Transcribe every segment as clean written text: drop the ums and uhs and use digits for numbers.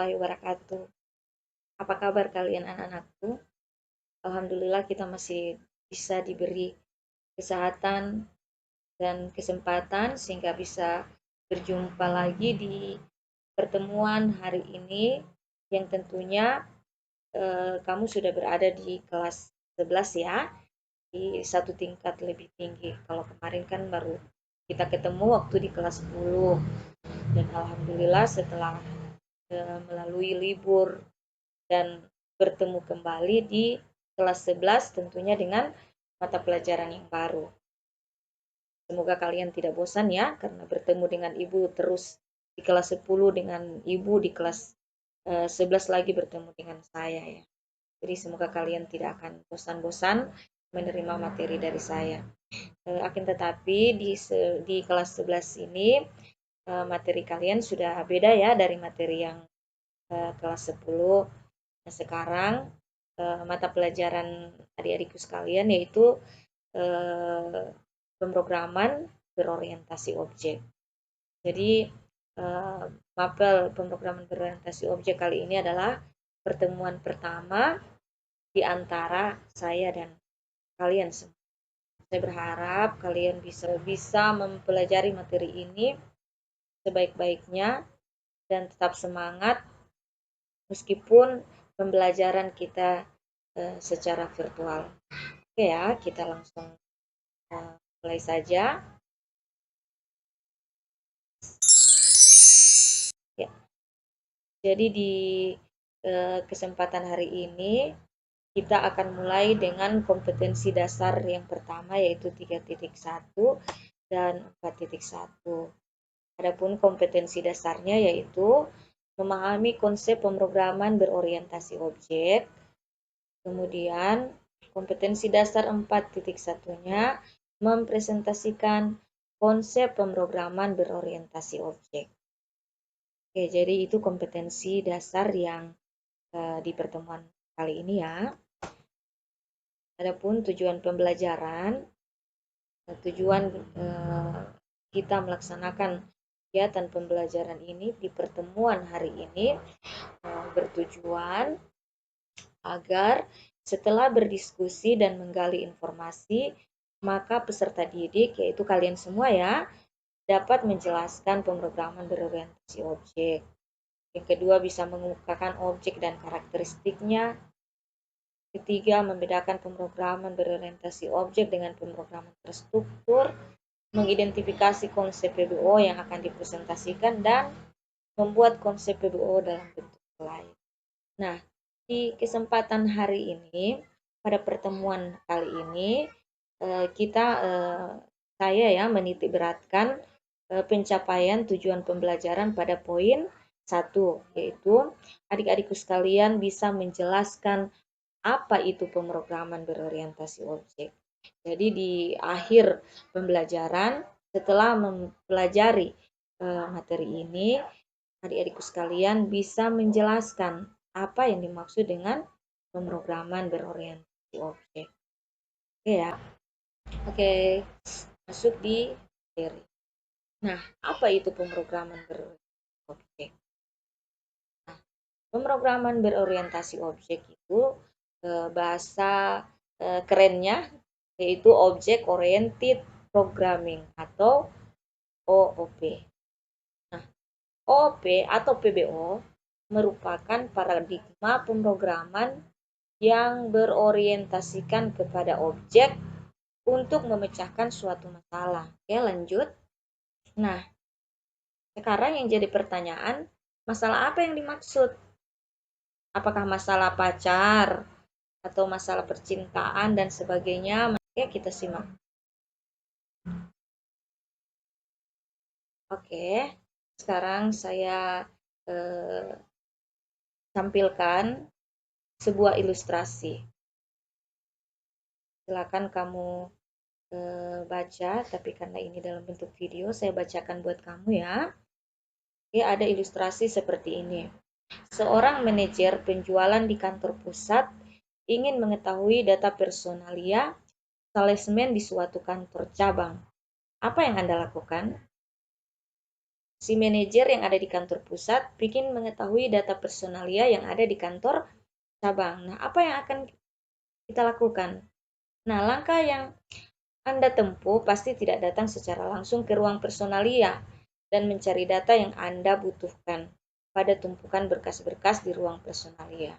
warahmatullahi wabarakatuh. Apa kabar kalian anak-anakku? Alhamdulillah kita masih bisa diberi kesehatan dan kesempatan sehingga bisa berjumpa lagi di pertemuan hari ini yang tentunya kamu sudah berada di kelas 11 ya, di satu tingkat lebih tinggi. Kalau kemarin kan baru kita ketemu waktu di kelas 10 dan alhamdulillah setelah melalui libur dan bertemu kembali di kelas 11 tentunya dengan mata pelajaran yang baru. Semoga kalian tidak bosan ya karena bertemu dengan ibu terus di kelas 10 dengan ibu di kelas 11 lagi bertemu dengan saya ya. Jadi semoga kalian tidak akan bosan-bosan menerima materi dari saya. Akan tetapi di kelas 11 ini materi kalian sudah beda ya dari materi yang kelas 10. Nah, sekarang mata pelajaran adik-adikku sekalian yaitu pemrograman berorientasi objek. Jadi mapel pemrograman berorientasi objek kali ini adalah pertemuan pertama di antara saya dan kalian semua. Saya berharap kalian bisa mempelajari materi ini sebaik-baiknya dan tetap semangat meskipun pembelajaran kita secara virtual. Oke ya, kita langsung mulai saja. Ya. Jadi di kesempatan hari ini kita akan mulai dengan kompetensi dasar yang pertama yaitu 3.1 dan 4.1. Adapun kompetensi dasarnya yaitu memahami konsep pemrograman berorientasi objek. Kemudian kompetensi dasar 4.1-nya mempresentasikan konsep pemrograman berorientasi objek. Oke, jadi itu kompetensi dasar yang di pertemuan kali ini ya. Adapun tujuan pembelajaran, tujuan kita melaksanakan kegiatan pembelajaran ini di pertemuan hari ini bertujuan agar setelah berdiskusi dan menggali informasi, maka peserta didik, yaitu kalian semua ya, dapat menjelaskan pemrograman berorientasi objek. Yang kedua, bisa mengemukakan objek dan karakteristiknya. Ketiga, membedakan pemrograman berorientasi objek dengan pemrograman terstruktur, mengidentifikasi konsep PBO yang akan dipresentasikan, dan membuat konsep PBO dalam bentuk slide. Nah, di kesempatan hari ini, pada pertemuan kali ini, saya ya menitik beratkan pencapaian tujuan pembelajaran pada poin 1, yaitu adik-adikku sekalian bisa menjelaskan apa itu pemrograman berorientasi objek. Jadi di akhir pembelajaran, setelah mempelajari materi ini, adik-adikku sekalian bisa menjelaskan apa yang dimaksud dengan pemrograman berorientasi objek. Oke ya. Oke, masuk di materi. Nah, apa itu pemrograman berorientasi objek? Nah, pemrograman berorientasi objek itu bahasa kerennya yaitu Object Oriented Programming atau OOP. Nah, OOP atau PBO merupakan paradigma pemrograman yang berorientasikan kepada objek untuk memecahkan suatu masalah. Oke, lanjut. Nah, sekarang yang jadi pertanyaan, masalah apa yang dimaksud? Apakah masalah pacar atau masalah percintaan dan sebagainya? Oke, kita simak. Oke, sekarang saya tampilkan sebuah ilustrasi. Silakan kamu baca, tapi karena ini dalam bentuk video, saya bacakan buat kamu ya. Oke, ada ilustrasi seperti ini. Seorang manajer penjualan di kantor pusat ingin mengetahui data personalia salesman di suatu kantor cabang. Apa yang Anda lakukan? si manajer yang ada di kantor pusat ingin mengetahui data personalia yang ada di kantor cabang. Nah, apa yang akan kita lakukan? Nah, langkah yang Anda tempuh pasti tidak datang secara langsung ke ruang personalia dan mencari data yang Anda butuhkan pada tumpukan berkas-berkas di ruang personalia.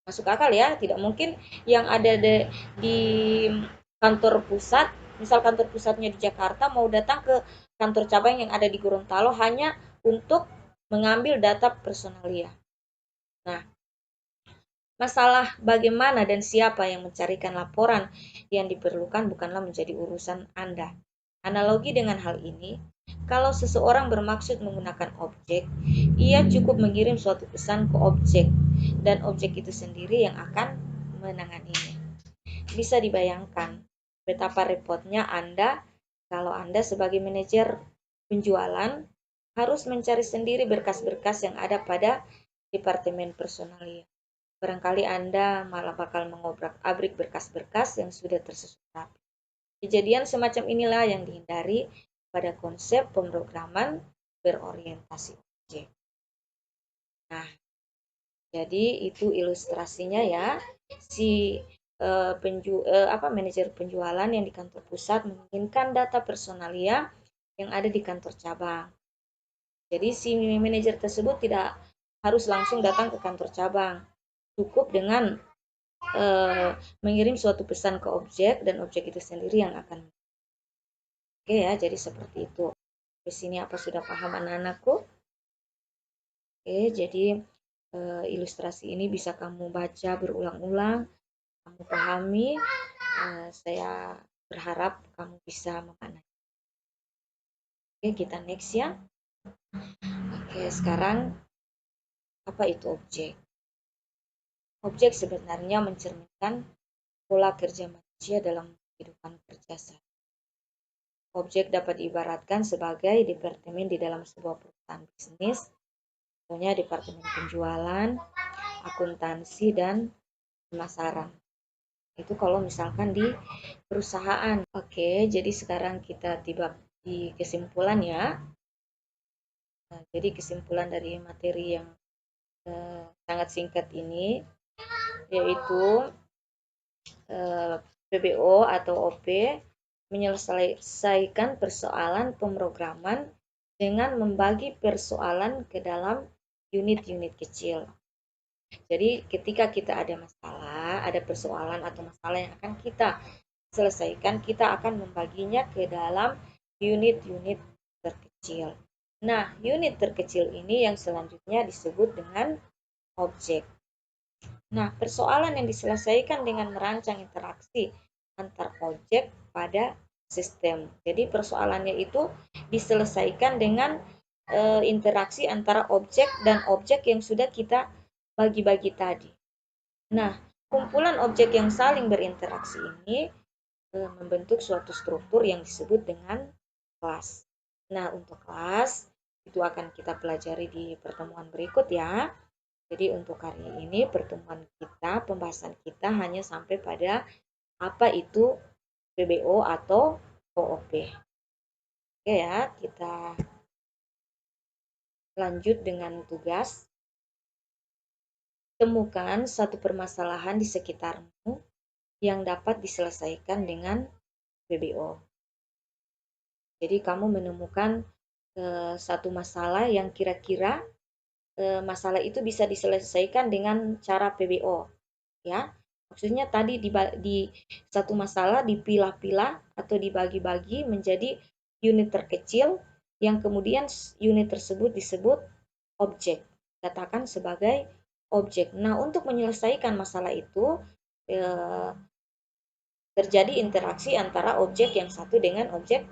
Masuk akal ya, tidak mungkin yang ada di kantor pusat, misal kantor pusatnya di Jakarta, mau datang ke kantor cabang yang ada di Gorontalo hanya untuk mengambil data personalia. Nah, masalah bagaimana dan siapa yang mencarikan laporan yang diperlukan bukanlah menjadi urusan Anda. Analogi dengan hal ini, kalau seseorang bermaksud menggunakan objek, ia cukup mengirim suatu pesan ke objek, dan objek itu sendiri yang akan menanganinya. Bisa dibayangkan betapa repotnya Anda kalau Anda sebagai manajer penjualan harus mencari sendiri berkas-berkas yang ada pada departemen personalia. Barangkali Anda malah bakal mengobrak-abrik berkas-berkas yang sudah tersusun rapi. Kejadian semacam inilah yang dihindari pada konsep pemrograman berorientasi objek. Nah, jadi itu ilustrasinya ya. Si manajer penjualan yang di kantor pusat menginginkan data personalia yang ada di kantor cabang. Jadi si manajer tersebut tidak harus langsung datang ke kantor cabang. Cukup dengan mengirim suatu pesan ke objek dan objek itu sendiri yang akan. Oke ya, jadi seperti itu. Di sini apa sudah paham anak-anakku? Oke, jadi ilustrasi ini bisa kamu baca berulang-ulang, kamu pahami. Saya berharap kamu bisa memaknai. Oke, kita next ya. Oke, sekarang apa itu objek? Objek sebenarnya mencerminkan pola kerja manusia dalam kehidupan kerja sehari. Objek dapat diibaratkan sebagai departemen di dalam sebuah perusahaan bisnis, contohnya departemen penjualan, akuntansi, dan pemasaran. Itu kalau misalkan di perusahaan. Oke, jadi sekarang kita tiba di kesimpulan ya. Nah, jadi kesimpulan dari materi yang sangat singkat ini yaitu PBO atau OP menyelesaikan persoalan pemrograman dengan membagi persoalan ke dalam unit-unit kecil. Jadi ketika kita ada masalah, ada persoalan atau masalah yang akan kita selesaikan, kita akan membaginya ke dalam unit-unit terkecil. Nah, unit terkecil ini yang selanjutnya disebut dengan objek. Nah, persoalan yang diselesaikan dengan merancang interaksi antar objek pada sistem. Jadi persoalannya itu diselesaikan dengan interaksi antara objek dan objek yang sudah kita bagi-bagi tadi. Nah, kumpulan objek yang saling berinteraksi ini membentuk suatu struktur yang disebut dengan kelas. Nah, untuk kelas itu akan kita pelajari di pertemuan berikut ya. Jadi untuk hari ini pertemuan kita, pembahasan kita hanya sampai pada apa itu PBO atau OOP. Oke ya, kita lanjut dengan tugas. Temukan satu permasalahan di sekitarmu yang dapat diselesaikan dengan PBO. Jadi kamu menemukan satu masalah yang kira-kira masalah itu bisa diselesaikan dengan cara PBO, ya. Maksudnya tadi di satu masalah dipilah-pilah atau dibagi-bagi menjadi unit terkecil yang kemudian unit tersebut disebut objek. Katakan sebagai objek. Nah, untuk menyelesaikan masalah itu terjadi interaksi antara objek yang satu dengan objek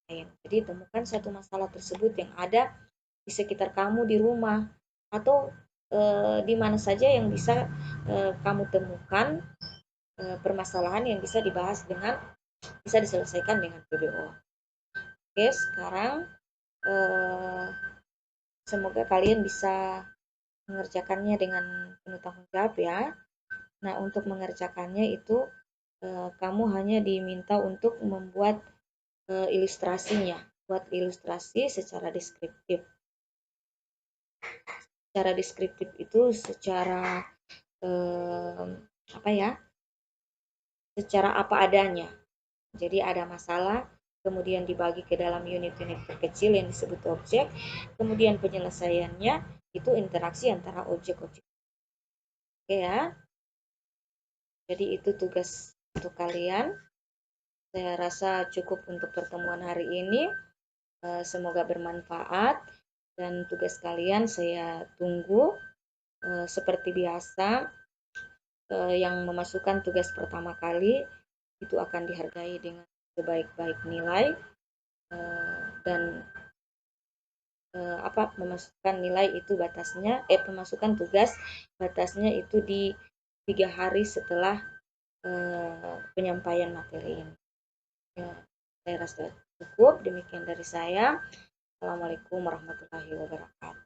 lain. Jadi temukan satu masalah tersebut yang ada di sekitar kamu di rumah atau di mana saja yang bisa kamu temukan permasalahan yang bisa dibahas dengan bisa diselesaikan dengan PBO. Oke, sekarang semoga kalian bisa mengerjakannya dengan penuh tanggung jawab ya. Nah, untuk mengerjakannya itu kamu hanya diminta untuk membuat ilustrasinya. buat ilustrasi secara deskriptif. Secara deskriptif itu secara apa ya? Secara apa adanya. Jadi ada masalah, kemudian dibagi ke dalam unit-unit terkecil yang disebut objek, kemudian penyelesaiannya itu interaksi antara objek-objek. Oke ya. Jadi itu tugas untuk kalian. Saya rasa cukup untuk pertemuan hari ini. Semoga bermanfaat dan tugas kalian saya tunggu seperti biasa. Yang memasukkan tugas pertama kali itu akan dihargai dengan sebaik-baik nilai dan memasukkan nilai itu batasnya memasukkan tugas batasnya itu di 3 hari setelah penyampaian materi ini. Ya, saya rasa cukup. Demikian dari saya. Assalamualaikum warahmatullahi wabarakatuh.